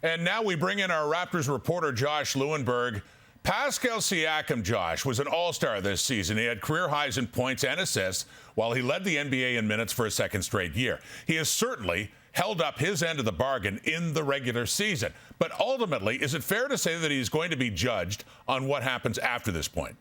And now we bring in our Raptors reporter, Josh Lewenberg. Pascal Siakam, Josh, was an all-star this season. He had career highs in points and assists while he led the NBA in minutes for a second straight year. He has certainly held up his end of the bargain in the regular season. But ultimately, is it fair to say that he's going to be judged on what happens after this point?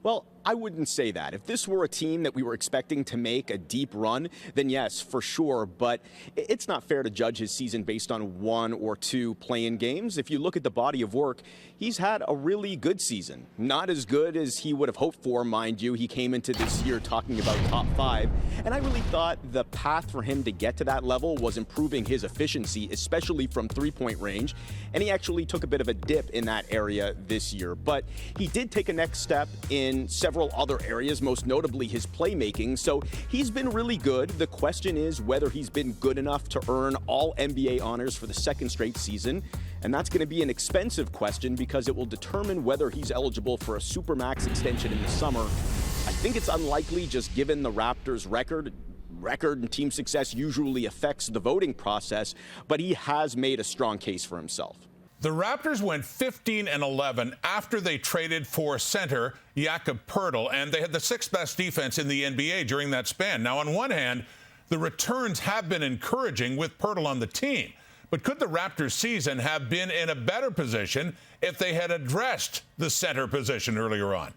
Well, I wouldn't say that. If this were a team that we were expecting to make a deep run, then yes, for sure. But it's not fair to judge his season based on one or two play-in games. If you look at the body of work, he's had a really good season. Not as good as he would have hoped for, mind you. He came into this year talking about top 5. And I really thought the path for him to get to that level was improving his efficiency, especially from three-point range. And he actually took a bit of a dip in that area this year. But he did take a next step in several other areas, most notably his playmaking. So he's been really good. The question is whether he's been good enough to earn all NBA honors for the second straight season. And that's going to be an expensive question because it will determine whether he's eligible for a Supermax extension in the summer. I think it's unlikely just given the Raptors' record and team success usually affects the voting process, but he has made a strong case for himself. The Raptors went 15-11 after they traded for center Jakob Poeltl, and they had the 6th best defense in the NBA during that span. Now, on one hand, the returns have been encouraging with Poeltl on the team. But could the Raptors' season have been in a better position if they had addressed the center position earlier on?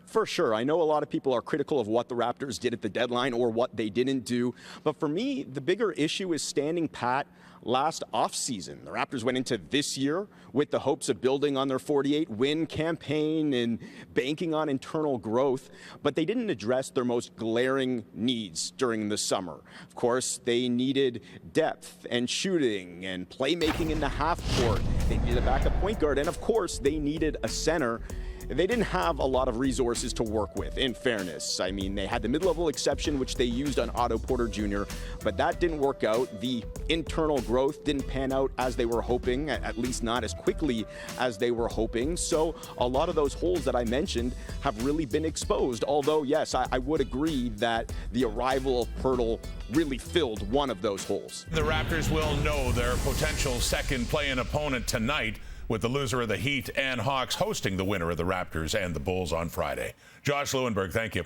For sure. I know a lot of people are critical of what the Raptors did at the deadline or what they didn't do. But for me, the bigger issue is standing pat last offseason. The Raptors went into this year with the hopes of building on their 48-win campaign and banking on internal growth, but they didn't address their most glaring needs during the summer. Of course, they needed depth and shooting and playmaking in the half court. They needed a backup point guard, and of course, they needed a center. They didn't have a lot of resources to work with, in fairness. I mean, they had the mid-level exception, which they used on Otto Porter Jr., but that didn't work out. The internal growth didn't pan out as they were hoping, at least not as quickly as they were hoping. So a lot of those holes that I mentioned have really been exposed. Although, yes, I would agree that the arrival of Poeltl really filled one of those holes. The Raptors will know their potential second play-in opponent tonight, with the loser of the Heat and Hawks hosting the winner of the Raptors and the Bulls on Friday. Josh Lewenberg, thank you.